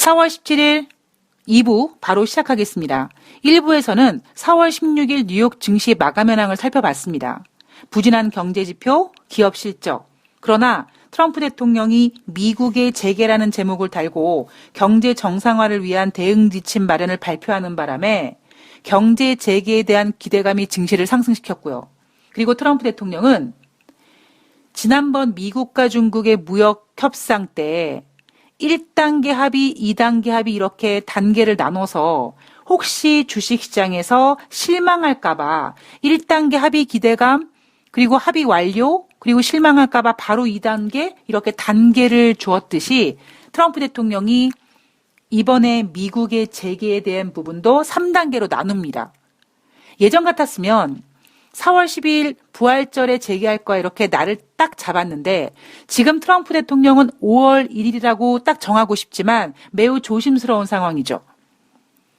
4월 17일 2부 바로 시작하겠습니다. 1부에서는 4월 16일 뉴욕 증시 마감 현황을 살펴봤습니다. 부진한 경제지표, 기업 실적. 그러나 트럼프 대통령이 미국의 재계라는 제목을 달고 경제 정상화를 위한 대응 지침 마련을 발표하는 바람에 경제 재개에 대한 기대감이 증시를 상승시켰고요. 그리고 트럼프 대통령은 지난번 미국과 중국의 무역 협상 때 1단계 합의, 2단계 합의 이렇게 단계를 나눠서 혹시 주식시장에서 실망할까봐 1단계 합의 기대감, 그리고 합의 완료, 그리고 실망할까봐 바로 2단계 이렇게 단계를 주었듯이 트럼프 대통령이 이번에 미국의 재계에 대한 부분도 3단계로 나눕니다. 예전 같았으면 4월 12일 부활절에 재개할 거야 이렇게 날을 딱 잡았는데 지금 트럼프 대통령은 5월 1일이라고 딱 정하고 싶지만 매우 조심스러운 상황이죠.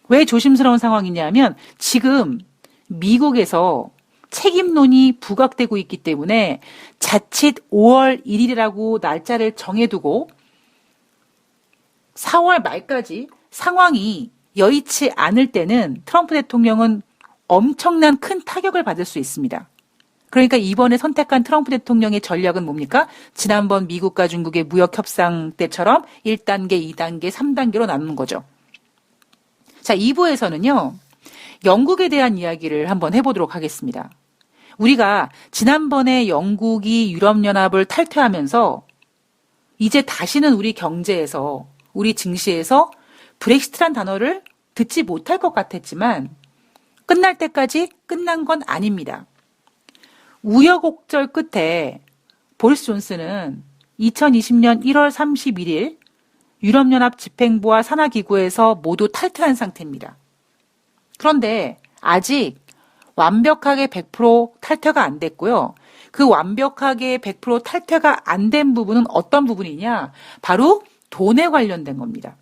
왜 조심스러운 상황이냐면 지금 미국에서 책임론이 부각되고 있기 때문에 자칫 5월 1일이라고 날짜를 정해두고 4월 말까지 상황이 여의치 않을 때는 트럼프 대통령은 엄청난 큰 타격을 받을 수 있습니다. 그러니까 이번에 선택한 트럼프 대통령의 전략은 뭡니까? 지난번 미국과 중국의 무역 협상 때처럼 1단계, 2단계, 3단계로 나누는 거죠. 자, 2부에서는요. 영국에 대한 이야기를 한번 해보도록 하겠습니다. 우리가 지난번에 영국이 유럽연합을 탈퇴하면서 이제 다시는 우리 경제에서, 우리 증시에서 브렉시트란 단어를 듣지 못할 것 같았지만 끝날 때까지 끝난 건 아닙니다. 우여곡절 끝에 보리스 존슨은 2020년 1월 31일 유럽연합 집행부와 산하기구에서 모두 탈퇴한 상태입니다. 그런데 아직 완벽하게 100% 탈퇴가 안 됐고요. 그 완벽하게 100% 탈퇴가 안 된 부분은 어떤 부분이냐? 바로 돈에 관련된 겁니다.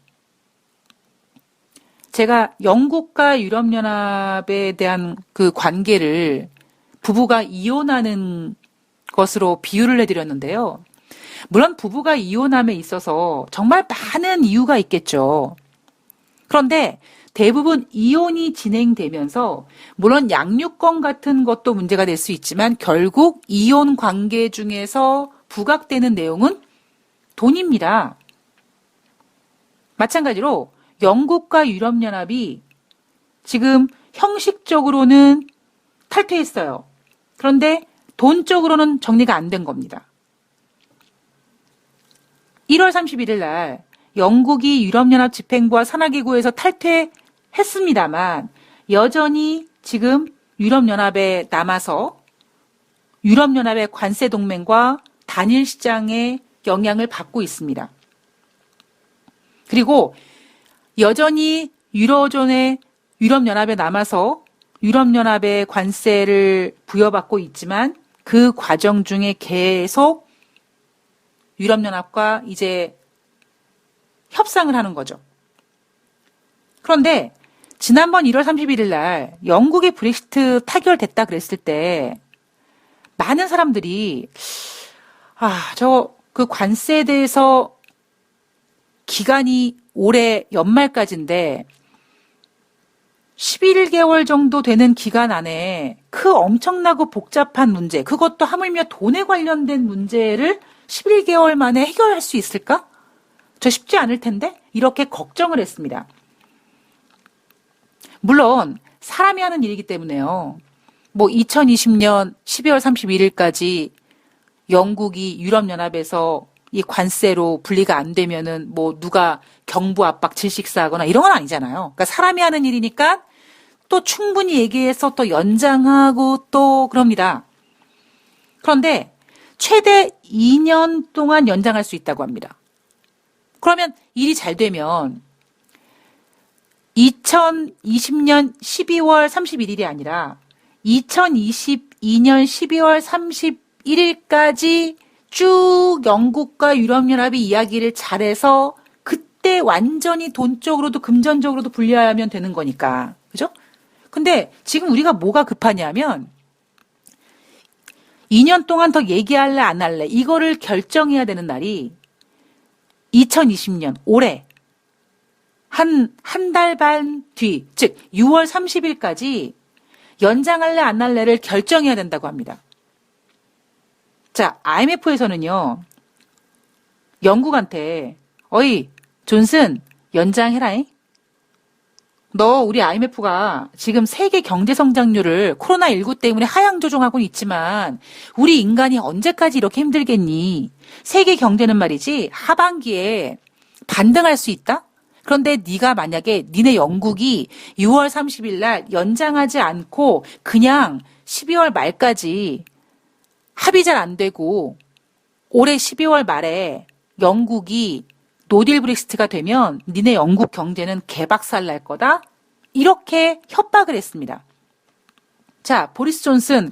제가 영국과 유럽연합에 대한 그 관계를 부부가 이혼하는 것으로 비유를 해드렸는데요. 물론 부부가 이혼함에 있어서 정말 많은 이유가 있겠죠. 그런데 대부분 이혼이 진행되면서 물론 양육권 같은 것도 문제가 될 수 있지만 결국 이혼 관계 중에서 부각되는 내용은 돈입니다. 마찬가지로 영국과 유럽연합이 지금 형식적으로는 탈퇴했어요. 그런데 돈적으로는 정리가 안 된 겁니다. 1월 31일 날 영국이 유럽연합 집행부와 산하기구에서 탈퇴했습니다만 여전히 지금 유럽연합에 남아서 유럽연합의 관세 동맹과 단일 시장의 영향을 받고 있습니다. 그리고 여전히 유로존의 유럽연합에 남아서 유럽연합의 관세를 부여받고 있지만 그 과정 중에 계속 유럽연합과 이제 협상을 하는 거죠. 그런데 지난번 1월 31일 날 영국의 브렉시트 타결됐다 그랬을 때 많은 사람들이 그 관세에 대해서 기간이 올해 연말까지인데 11개월 정도 되는 기간 안에 그 엄청나고 복잡한 문제, 그것도 하물며 돈에 관련된 문제를 11개월 만에 해결할 수 있을까? 저 쉽지 않을 텐데? 이렇게 걱정을 했습니다. 물론 사람이 하는 일이기 때문에요. 2020년 12월 31일까지 영국이 유럽연합에서 이 관세로 분리가 안 되면은 누가 경부 압박 질식사하거나 이런 건 아니잖아요. 그러니까 사람이 하는 일이니까 또 충분히 얘기해서 또 연장하고 또 그럽니다. 그런데 최대 2년 동안 연장할 수 있다고 합니다. 그러면 일이 잘 되면 2020년 12월 31일이 아니라 2022년 12월 31일까지 쭉 영국과 유럽연합이 이야기를 잘해서 그때 완전히 돈적으로도 금전적으로도 분리하면 되는 거니까. 그죠? 근데 지금 우리가 뭐가 급하냐면 2년 동안 더 얘기할래 안 할래 이거를 결정해야 되는 날이 2020년 올해 한 달 반 뒤, 즉 6월 30일까지 연장할래 안 할래를 결정해야 된다고 합니다. 자, IMF에서는요, 영국한테 어이, 존슨, 연장해라잉. 너 우리 IMF가 지금 세계 경제 성장률을 코로나19 때문에 하향 조정하고는 있지만 우리 인간이 언제까지 이렇게 힘들겠니? 세계 경제는 말이지 하반기에 반등할 수 있다? 그런데 네가 만약에 니네 영국이 6월 30일 날 연장하지 않고 그냥 12월 말까지 합의 잘 안 되고 올해 12월 말에 영국이 노딜 브렉시트가 되면 니네 영국 경제는 개박살 날 거다. 이렇게 협박을 했습니다. 자, 보리스 존슨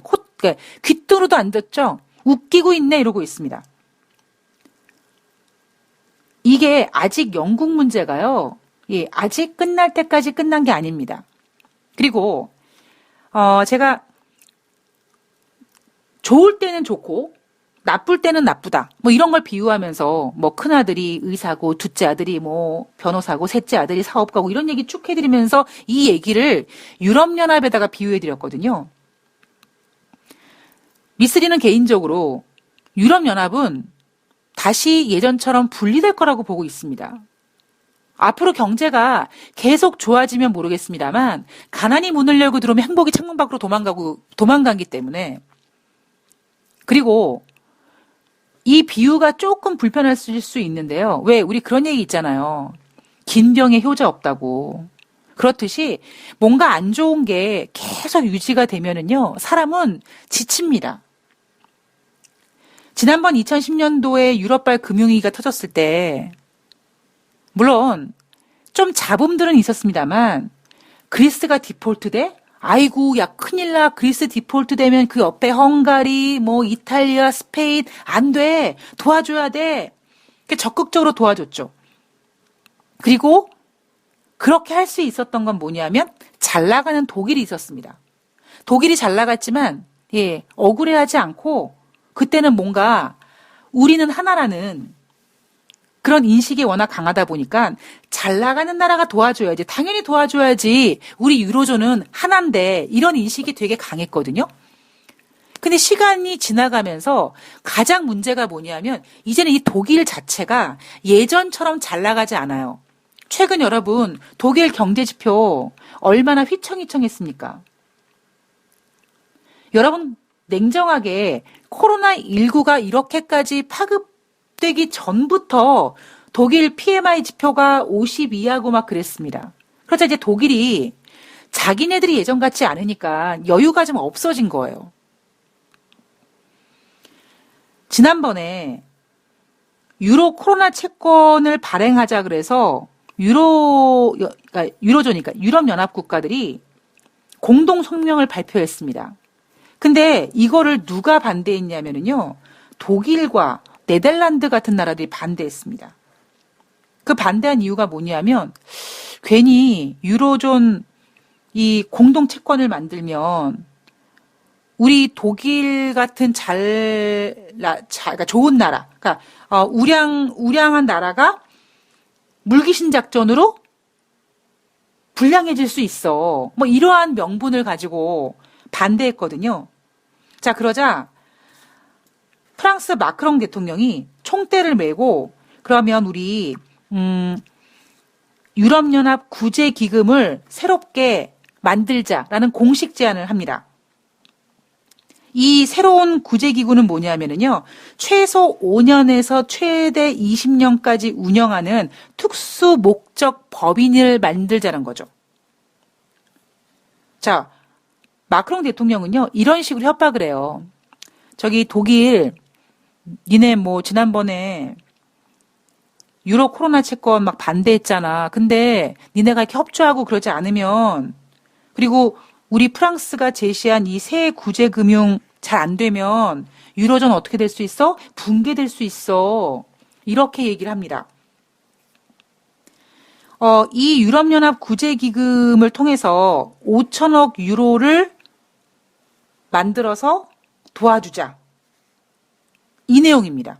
귀등으로도 안 듣죠. 웃기고 있네 이러고 있습니다. 이게 아직 영국 문제가요. 예, 아직 끝날 때까지 끝난 게 아닙니다. 그리고 제가 좋을 때는 좋고 나쁠 때는 나쁘다. 뭐 이런 걸 비유하면서 뭐 큰아들이 의사고 둘째 아들이 뭐 변호사고 셋째 아들이 사업가고 이런 얘기 쭉 해드리면서 이 얘기를 유럽연합에다가 비유해드렸거든요. 미쓰리는 개인적으로 유럽연합은 다시 예전처럼 분리될 거라고 보고 있습니다. 앞으로 경제가 계속 좋아지면 모르겠습니다만 가난이 문을 열고 들어오면 행복이 창문 밖으로 도망가기 때문에 그리고 이 비유가 조금 불편하실 수 있는데요. 왜? 우리 그런 얘기 있잖아요. 긴 병에 효자 없다고. 그렇듯이 뭔가 안 좋은 게 계속 유지가 되면은요. 사람은 지칩니다. 지난번 2010년도에 유럽발 금융위기가 터졌을 때 물론 좀 잡음들은 있었습니다만 그리스가 디폴트 돼? 아이고, 야, 큰일 나. 그리스 디폴트 되면 그 옆에 헝가리, 뭐, 이탈리아, 스페인, 안 돼. 도와줘야 돼. 적극적으로 도와줬죠. 그리고 그렇게 할 수 있었던 건 뭐냐면 잘 나가는 독일이 있었습니다. 독일이 잘 나갔지만, 예, 억울해하지 않고 그때는 뭔가 우리는 하나라는 그런 인식이 워낙 강하다 보니까 잘 나가는 나라가 도와줘야지. 당연히 도와줘야지. 우리 유로존은 하나인데 이런 인식이 되게 강했거든요. 근데 시간이 지나가면서 가장 문제가 뭐냐면 이제는 이 독일 자체가 예전처럼 잘 나가지 않아요. 최근 여러분 독일 경제지표 얼마나 휘청휘청했습니까? 여러분 냉정하게 코로나19가 이렇게까지 파급되기 전부터 독일 PMI 지표가 50 이하고 막 그랬습니다. 그러자 이제 독일이 자기네들이 예전 같지 않으니까 여유가 좀 없어진 거예요. 지난번에 유로 코로나 채권을 발행하자 그래서 유로존이니까 유럽연합 국가들이 공동 성명을 발표했습니다. 근데 이거를 누가 반대했냐면요. 독일과 네덜란드 같은 나라들이 반대했습니다. 그 반대한 이유가 뭐냐면 괜히 유로존 이 공동 채권을 만들면 우리 독일 같은 그러니까 좋은 나라, 그러니까 우량한 나라가 물귀신 작전으로 불량해질 수 있어. 뭐 이러한 명분을 가지고 반대했거든요. 자, 그러자 프랑스 마크롱 대통령이 총대를 메고 그러면 우리 유럽연합 구제기금을 새롭게 만들자라는 공식 제안을 합니다. 이 새로운 구제기구는 뭐냐면요. 최소 5년에서 최대 20년까지 운영하는 특수 목적 법인을 만들자는 거죠. 자, 마크롱 대통령은요. 이런 식으로 협박을 해요. 저기 독일 니네 뭐 지난번에 유로 코로나 채권 막 반대했잖아. 근데 니네가 이렇게 협조하고 그러지 않으면 그리고 우리 프랑스가 제시한 이 새 구제금융 잘 안 되면 유로존 어떻게 될 수 있어? 붕괴될 수 있어. 이렇게 얘기를 합니다. 이 유럽연합 구제기금을 통해서 5천억 유로를 만들어서 도와주자. 이 내용입니다.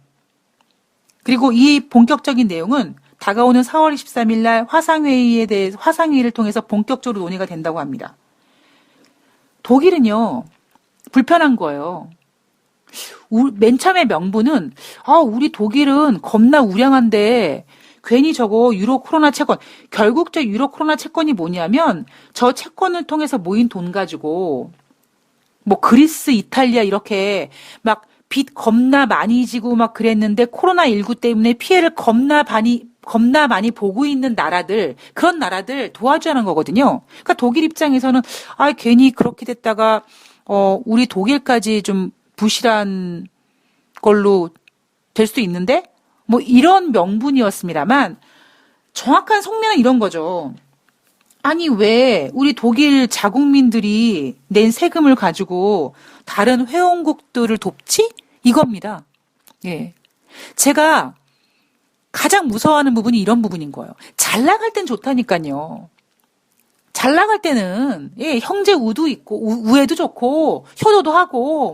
그리고 이 본격적인 내용은 다가오는 4월 23일 날 화상회의를 통해서 본격적으로 논의가 된다고 합니다. 독일은요, 불편한 거예요. 맨 처음에 명분은, 우리 독일은 겁나 우량한데, 괜히 저거 유로 코로나 채권, 결국 저 유로 코로나 채권이 뭐냐면, 저 채권을 통해서 모인 돈 가지고, 뭐 그리스, 이탈리아 이렇게 막 빚 겁나 많이 지고 막 그랬는데, 코로나19 때문에 피해를 겁나 많이 보고 있는 나라들, 그런 나라들 도와주자는 거거든요. 그러니까 독일 입장에서는, 괜히 그렇게 됐다가, 우리 독일까지 좀 부실한 걸로 될 수도 있는데, 뭐 이런 명분이었습니다만, 정확한 속내는 이런 거죠. 아니, 왜 우리 독일 자국민들이 낸 세금을 가지고 다른 회원국들을 돕지? 이겁니다. 예. 제가 가장 무서워하는 부분이 이런 부분인 거예요. 잘 나갈 땐 좋다니까요. 잘 나갈 때는, 형제 우도 있고, 우애도 좋고, 효도도 하고,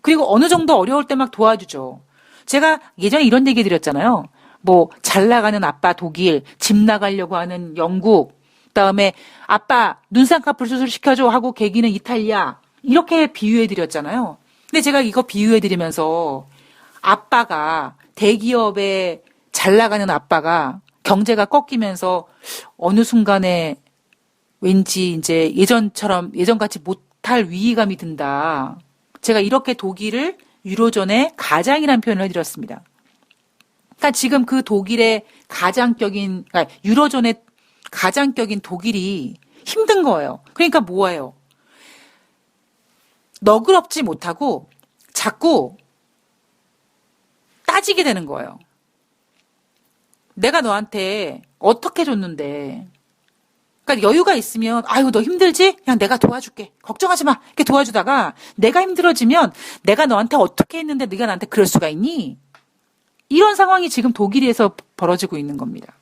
그리고 어느 정도 어려울 때 막 도와주죠. 제가 예전에 이런 얘기 드렸잖아요. 뭐, 잘 나가는 아빠 독일, 집 나가려고 하는 영국, 그다음에 아빠 눈쌍꺼풀 수술 시켜줘 하고 계기는 이탈리아, 이렇게 비유해 드렸잖아요. 근데 제가 이거 비유해 드리면서 아빠가 대기업에 잘 나가는 아빠가 경제가 꺾이면서 어느 순간에 왠지 이제 예전같이 못할 위기감이 든다. 제가 이렇게 독일을 유로존의 가장이라는 표현을 해드렸습니다. 그러니까 지금 그 독일의 유로존의 가장격인 독일이 힘든 거예요. 그러니까 뭐예요? 너그럽지 못하고 자꾸 따지게 되는 거예요. 내가 너한테 어떻게 줬는데. 그러니까 여유가 있으면 너 힘들지? 그냥 내가 도와줄게. 걱정하지 마. 이렇게 도와주다가 내가 힘들어지면 내가 너한테 어떻게 했는데 네가 나한테 그럴 수가 있니? 이런 상황이 지금 독일에서 벌어지고 있는 겁니다.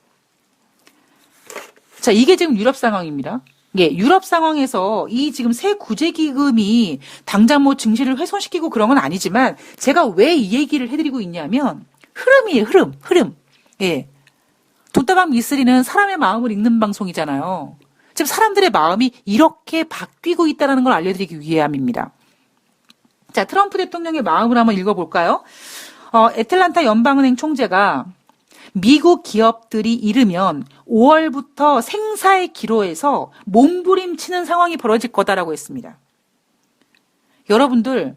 자, 이게 지금 유럽 상황입니다. 유럽 상황에서 이 지금 새 구제기금이 당장 뭐 증시를 훼손시키고 그런 건 아니지만 제가 왜 이 얘기를 해드리고 있냐면 흐름이에요. 흐름. 돈다방 미쓰리는 사람의 마음을 읽는 방송이잖아요. 지금 사람들의 마음이 이렇게 바뀌고 있다는 걸 알려드리기 위함입니다. 자, 트럼프 대통령의 마음을 한번 읽어볼까요? 애틀란타 연방은행 총재가 미국 기업들이 이르면 5월부터 생사의 기로에서 몸부림치는 상황이 벌어질 거다라고 했습니다. 여러분들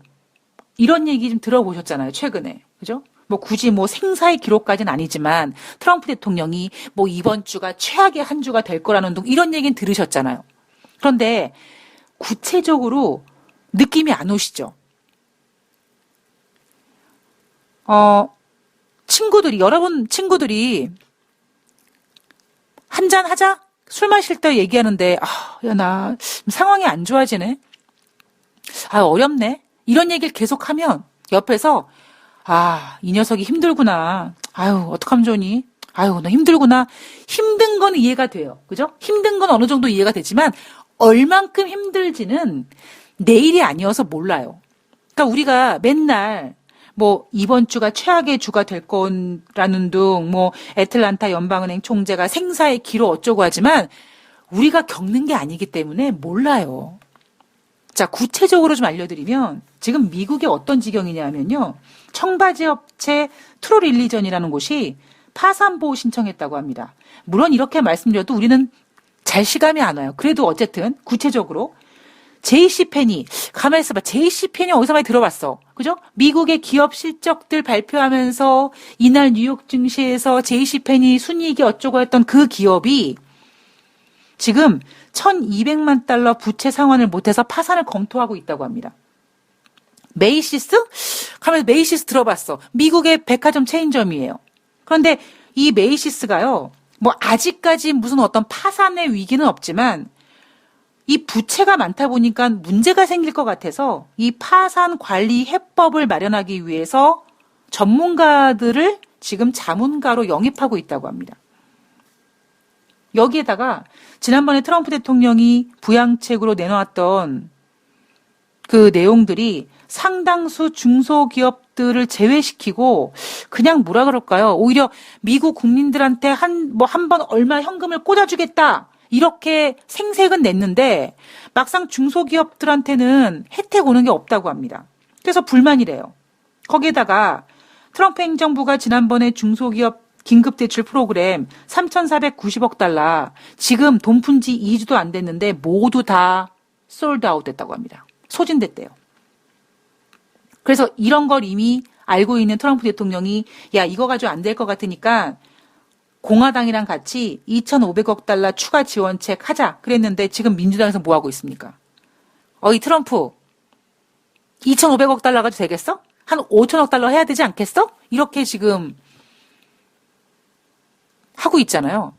이런 얘기 좀 들어보셨잖아요. 최근에. 그죠? 뭐 굳이 뭐 생사의 기로까지는 아니지만 트럼프 대통령이 뭐 이번 주가 최악의 한 주가 될 거라는 등 이런 얘기는 들으셨잖아요. 그런데 구체적으로 느낌이 안 오시죠? 여러분 친구들이 한잔 하자? 술 마실 때 얘기하는데, 나 상황이 안 좋아지네? 어렵네? 이런 얘기를 계속하면 옆에서, 이 녀석이 힘들구나. 어떡하면 좋니? 나 힘들구나. 힘든 건 이해가 돼요. 그죠? 힘든 건 어느 정도 이해가 되지만, 얼만큼 힘들지는 내일이 아니어서 몰라요. 그러니까 우리가 맨날, 이번 주가 최악의 주가 될 거라는 등, 애틀란타 연방은행 총재가 생사의 기로 어쩌고 하지만, 우리가 겪는 게 아니기 때문에 몰라요. 자, 구체적으로 좀 알려드리면, 지금 미국이 어떤 지경이냐면요. 청바지 업체 트루릴리전이라는 곳이 파산보호 신청했다고 합니다. 물론 이렇게 말씀드려도 우리는 잘 시감이 안 와요. 그래도 어쨌든, 구체적으로, JC페니, 가만히 있어봐. JC페니 어디서 많이 들어봤어. 그죠? 미국의 기업 실적들 발표하면서 이날 뉴욕 증시에서 JC페니 순이익이 어쩌고 했던 그 기업이 지금 1,200만 달러 부채 상환을 못해서 파산을 검토하고 있다고 합니다. 메이시스? 가만히 메이시스 들어봤어. 미국의 백화점 체인점이에요. 그런데 이 메이시스가요, 아직까지 무슨 어떤 파산의 위기는 없지만 이 부채가 많다 보니까 문제가 생길 것 같아서 이 파산 관리 해법을 마련하기 위해서 전문가들을 지금 자문가로 영입하고 있다고 합니다. 여기에다가 지난번에 트럼프 대통령이 부양책으로 내놓았던 그 내용들이 상당수 중소기업들을 제외시키고 그냥 뭐라 그럴까요? 오히려 미국 국민들한테 한 번 얼마 현금을 꽂아주겠다. 이렇게 생색은 냈는데 막상 중소기업들한테는 혜택 오는 게 없다고 합니다. 그래서 불만이래요. 거기에다가 트럼프 행정부가 지난번에 중소기업 긴급대출 프로그램 3,490억 달러 지금 돈 푼 지 2주도 안 됐는데 모두 다 솔드아웃 됐다고 합니다. 소진됐대요. 그래서 이런 걸 이미 알고 있는 트럼프 대통령이 야 이거 가지고 안 될 것 같으니까 공화당이랑 같이 2,500억 달러 추가 지원책 하자 그랬는데 지금 민주당에서 뭐 하고 있습니까? 이 트럼프 2,500억 달러 가지고 되겠어? 한 5천억 달러 해야 되지 않겠어? 이렇게 지금 하고 있잖아요.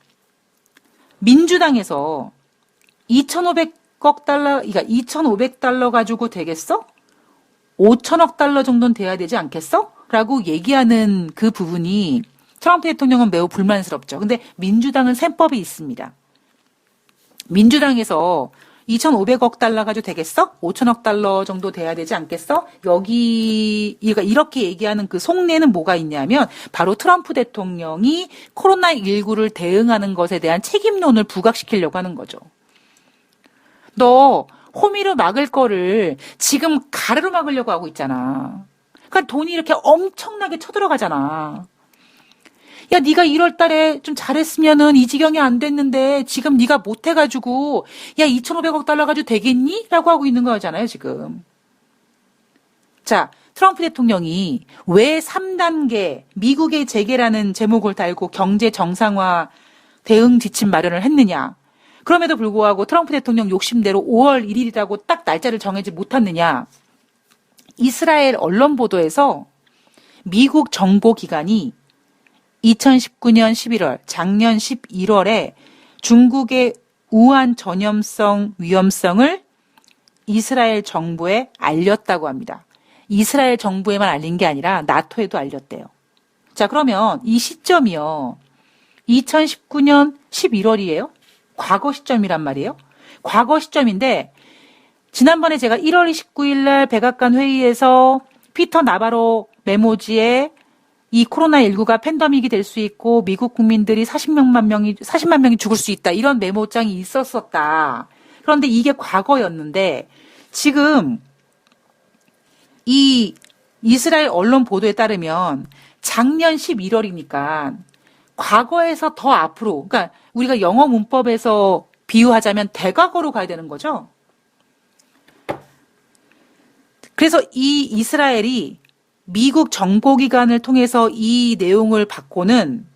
민주당에서 2,500억 달러, 그러니까 2,500달러 가지고 되겠어? 5천억 달러 정도는 돼야 되지 않겠어? 라고 얘기하는 그 부분이 트럼프 대통령은 매우 불만스럽죠. 근데 민주당은 셈법이 있습니다. 민주당에서 2,500억 달러 가지고 되겠어? 5천억 달러 정도 돼야 되지 않겠어? 이렇게 얘기하는 그 속내는 뭐가 있냐면 바로 트럼프 대통령이 코로나19를 대응하는 것에 대한 책임론을 부각시키려고 하는 거죠. 너 호미로 막을 거를 지금 가래로 막으려고 하고 있잖아. 그러니까 돈이 이렇게 엄청나게 쳐들어가잖아. 야, 네가 1월 달에 좀 잘했으면은 이 지경이 안 됐는데 지금 네가 못 해가지고 야, 2,500억 달러 가지고 되겠니? 라고 하고 있는 거잖아요, 지금. 자, 트럼프 대통령이 왜 3단계 미국의 재계라는 제목을 달고 경제 정상화 대응 지침 마련을 했느냐? 그럼에도 불구하고 트럼프 대통령 욕심대로 5월 1일이라고 딱 날짜를 정하지 못했느냐? 이스라엘 언론 보도에서 미국 정보기관이 2019년 11월, 작년 11월에 중국의 우한 전염성 위험성을 이스라엘 정부에 알렸다고 합니다. 이스라엘 정부에만 알린 게 아니라 나토에도 알렸대요. 자, 그러면 이 시점이요. 2019년 11월이에요? 과거 시점이란 말이에요? 과거 시점인데 지난번에 제가 1월 29일 날 백악관 회의에서 피터 나바로 메모지에 이 코로나19가 팬데믹이 될 수 있고 미국 국민들이 40만 명이 죽을 수 있다. 이런 메모장이 있었었다. 그런데 이게 과거였는데 지금 이 이스라엘 언론 보도에 따르면 작년 11월이니까 과거에서 더 앞으로, 그러니까 우리가 영어 문법에서 비유하자면 대과거로 가야 되는 거죠. 그래서 이 이스라엘이 미국 정보기관을 통해서 이 내용을 받고는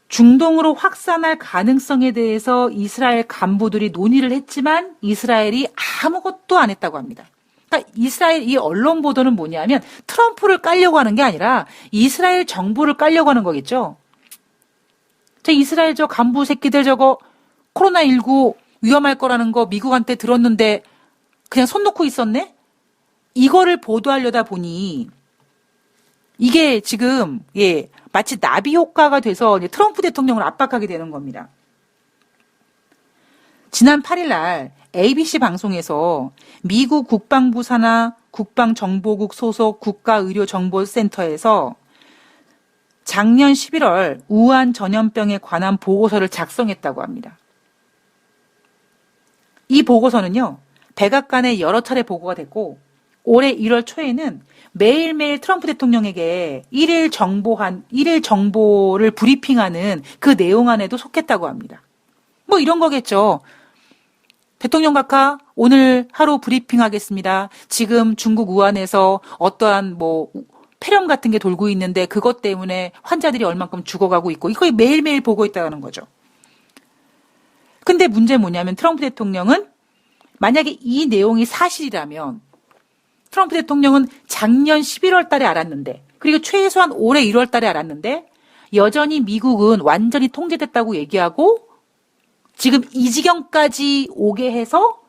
중동으로 확산할 가능성에 대해서 이스라엘 간부들이 논의를 했지만 이스라엘이 아무것도 안 했다고 합니다. 그러니까 이스라엘 이 언론 보도는 뭐냐면 트럼프를 깔려고 하는 게 아니라 이스라엘 정부를 깔려고 하는 거겠죠. 이스라엘 저 간부 새끼들 저거 코로나19 위험할 거라는 거 미국한테 들었는데 그냥 손 놓고 있었네? 이거를 보도하려다 보니 이게 지금 마치 나비 효과가 돼서 트럼프 대통령을 압박하게 되는 겁니다. 지난 8일 날 ABC 방송에서 미국 국방부 산하 국방정보국 소속 국가의료정보센터에서 작년 11월 우한 전염병에 관한 보고서를 작성했다고 합니다. 이 보고서는요, 백악관에 여러 차례 보고가 됐고 올해 1월 초에는 매일매일 트럼프 대통령에게 일일 정보를 브리핑하는 그 내용 안에도 속했다고 합니다. 뭐 이런 거겠죠. 대통령 각하 오늘 하루 브리핑하겠습니다. 지금 중국 우한에서 어떠한 폐렴 같은 게 돌고 있는데 그것 때문에 환자들이 얼만큼 죽어가고 있고 이거 매일매일 보고 있다는 거죠. 근데 문제는 뭐냐면 트럼프 대통령은 만약에 이 내용이 사실이라면 트럼프 대통령은 작년 11월 달에 알았는데 그리고 최소한 올해 1월 달에 알았는데 여전히 미국은 완전히 통제됐다고 얘기하고 지금 이 지경까지 오게 해서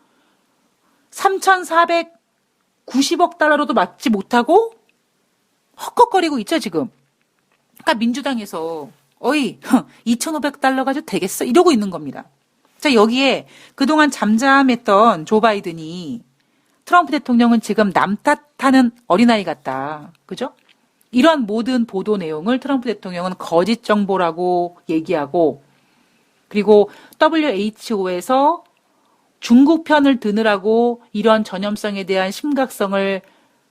3,490억 달러로도 막지 못하고 헉헉거리고 있죠, 지금. 그러니까 민주당에서 2,500달러 가지고 되겠어? 이러고 있는 겁니다. 자, 여기에 그동안 잠잠했던 조 바이든이 트럼프 대통령은 지금 남 탓하는 어린아이 같다. 그죠? 이런 모든 보도 내용을 트럼프 대통령은 거짓 정보라고 얘기하고, 그리고 WHO에서 중국 편을 드느라고 이런 전염성에 대한 심각성을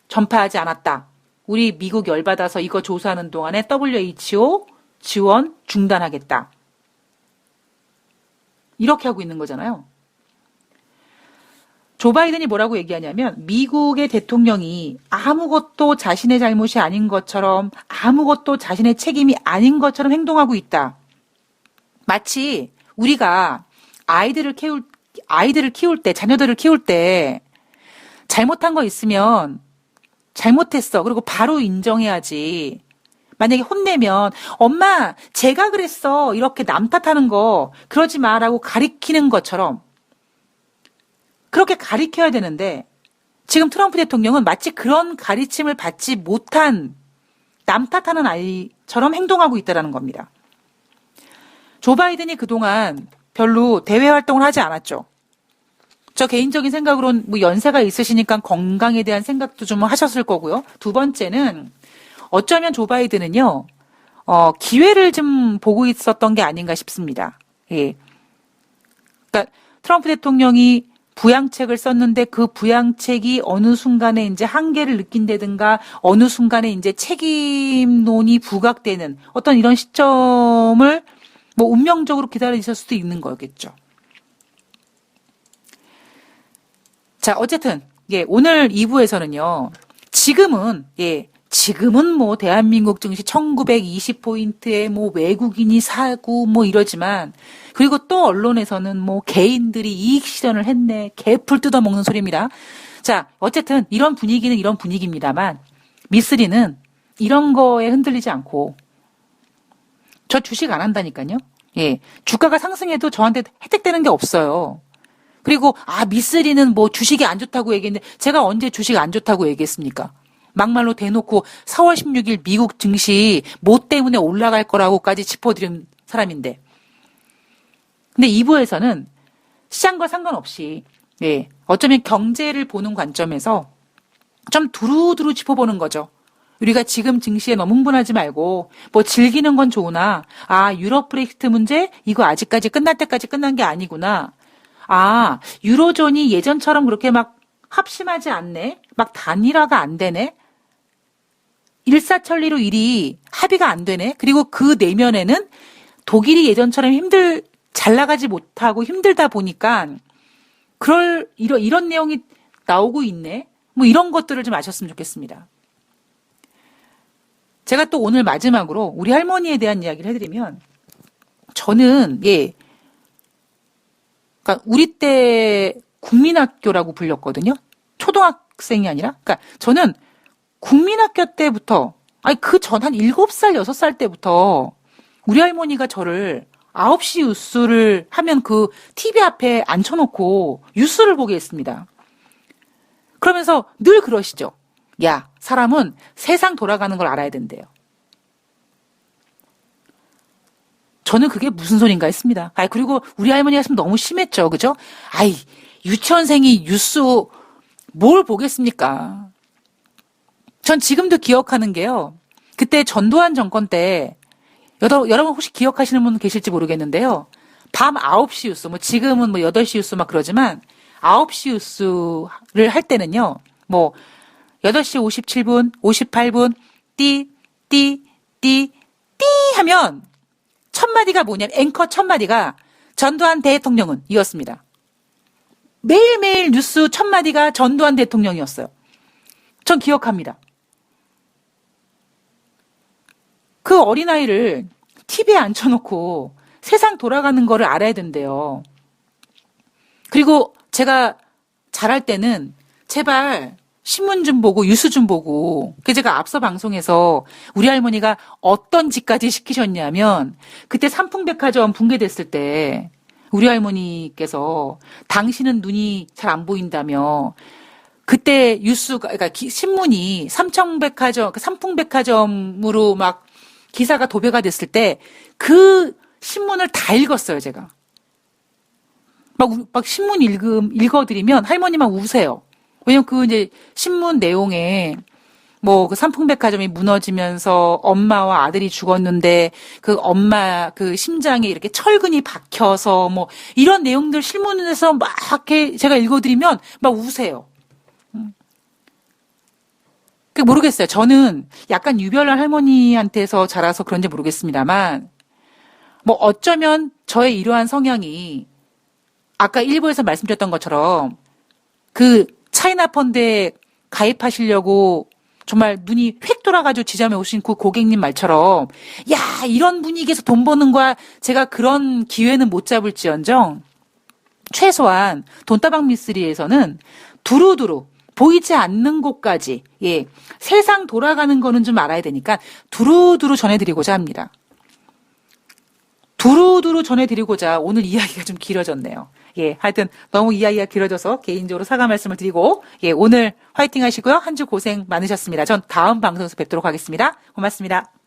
전파하지 않았다. 우리 미국 열받아서 이거 조사하는 동안에 WHO 지원 중단하겠다. 이렇게 하고 있는 거잖아요. 조 바이든이 뭐라고 얘기하냐면 미국의 대통령이 아무것도 자신의 잘못이 아닌 것처럼 아무것도 자신의 책임이 아닌 것처럼 행동하고 있다. 마치 우리가 아이들을 키울 때, 자녀들을 키울 때 잘못한 거 있으면 잘못했어. 그리고 바로 인정해야지. 만약에 혼내면 엄마 제가 그랬어. 이렇게 남 탓하는 거 그러지 마라고 가리키는 것처럼 그렇게 가리켜야 되는데 지금 트럼프 대통령은 마치 그런 가르침을 받지 못한 남 탓하는 아이처럼 행동하고 있다는 겁니다. 조 바이든이 그동안 별로 대외 활동을 하지 않았죠. 저 개인적인 생각으로는 뭐 연세가 있으시니까 건강에 대한 생각도 좀 하셨을 거고요. 두 번째는 어쩌면 조 바이든은요, 기회를 좀 보고 있었던 게 아닌가 싶습니다. 예. 그러니까 트럼프 대통령이 부양책을 썼는데 그 부양책이 어느 순간에 이제 한계를 느낀다든가 어느 순간에 이제 책임론이 부각되는 어떤 이런 시점을 뭐 운명적으로 기다려 있을 수도 있는 거겠죠. 자, 어쨌든 예, 오늘 2부에서는요. 지금은 뭐 대한민국 증시 1920포인트에 뭐 외국인이 사고 뭐 이러지만 그리고 또 언론에서는 뭐 개인들이 이익 실현을 했네. 개풀 뜯어먹는 소리입니다. 자, 어쨌든 이런 분위기는 이런 분위기입니다만 미쓰리는 이런 거에 흔들리지 않고 저 주식 안 한다니까요. 예. 주가가 상승해도 저한테 혜택되는 게 없어요. 그리고 미쓰리는 뭐 주식이 안 좋다고 얘기했는데 제가 언제 주식 안 좋다고 얘기했습니까? 막말로 대놓고 4월 16일 미국 증시 뭐 때문에 올라갈 거라고까지 짚어드린 사람인데. 근데 2부에서는 시장과 상관없이 예, 어쩌면 경제를 보는 관점에서 좀 두루두루 짚어보는 거죠. 우리가 지금 증시에 너무 흥분하지 말고 뭐 즐기는 건 좋으나 유럽 브렉시트 문제 이거 아직까지 끝날 때까지 끝난 게 아니구나. 유로존이 예전처럼 그렇게 막 합심하지 않네. 막 단일화가 안 되네. 일사천리로 일이 합의가 안 되네. 그리고 그 내면에는 독일이 예전처럼 잘 나가지 못하고 힘들다 보니까 이런 내용이 나오고 있네. 뭐 이런 것들을 좀 아셨으면 좋겠습니다. 제가 또 오늘 마지막으로 우리 할머니에 대한 이야기를 해드리면 저는 그러니까 우리 때 국민학교라고 불렸거든요. 초등학생이 아니라. 그러니까 저는 국민학교 때부터 그 전 한 7살, 6살 때부터 우리 할머니가 저를 9시 뉴스를 하면 그 TV 앞에 앉혀놓고 뉴스를 보게 했습니다. 그러면서 늘 그러시죠. 야, 사람은 세상 돌아가는 걸 알아야 된대요. 저는 그게 무슨 소린가 했습니다. 그리고 우리 할머니가 좀 너무 심했죠. 그죠? 유치원생이 뉴스 뭘 보겠습니까? 전 지금도 기억하는 게요. 그때 전두환 정권 때 여러분 혹시 기억하시는 분 계실지 모르겠는데요. 밤 9시 뉴스, 뭐 지금은 뭐 8시 뉴스 막 그러지만 9시 뉴스를 할 때는요. 뭐 8시 57분, 58분 띠 하면 첫 마디가 뭐냐면 앵커 첫 마디가 전두환 대통령은 이었습니다. 매일매일 뉴스 첫 마디가 전두환 대통령이었어요. 전 기억합니다. 그 어린아이를 TV에 앉혀놓고 세상 돌아가는 거를 알아야 된대요. 그리고 제가 잘할 때는 제발 신문 좀 보고 뉴스 좀 보고. 제가 앞서 방송에서 우리 할머니가 어떤 짓까지 시키셨냐면 그때 삼풍백화점 붕괴됐을 때 우리 할머니께서 당신은 눈이 잘 안 보인다며 그때 그러니까 신문이 삼풍백화점으로 막 기사가 도배가 됐을 때 그 신문을 다 읽었어요, 제가. 막 신문 읽어드리면 할머니 막 우세요. 왜냐면 그 이제 신문 내용에 뭐 그 삼풍백화점이 무너지면서 엄마와 아들이 죽었는데 그 엄마 그 심장에 이렇게 철근이 박혀서 뭐 이런 내용들 신문에서 막 이렇게 제가 읽어드리면 막 우세요. 그 모르겠어요. 저는 약간 유별난 할머니한테서 자라서 그런지 모르겠습니다만 뭐 어쩌면 저의 이러한 성향이 아까 일부에서 말씀드렸던 것처럼 그 차이나 펀드에 가입하시려고 정말 눈이 휙 돌아가지고 지점에 오신 그 고객님 말처럼 야 이런 분위기에서 돈 버는 거야 제가 그런 기회는 못 잡을지언정 최소한 돈다방 미스리에서는 두루두루 보이지 않는 곳까지 예 세상 돌아가는 거는 좀 알아야 되니까 두루두루 전해드리고자 합니다. 두루두루 전해드리고자 오늘 이야기가 좀 길어졌네요. 예, 하여튼 너무 이야기가 길어져서 개인적으로 사과 말씀을 드리고 예, 오늘 화이팅 하시고요. 한 주 고생 많으셨습니다. 전 다음 방송에서 뵙도록 하겠습니다. 고맙습니다.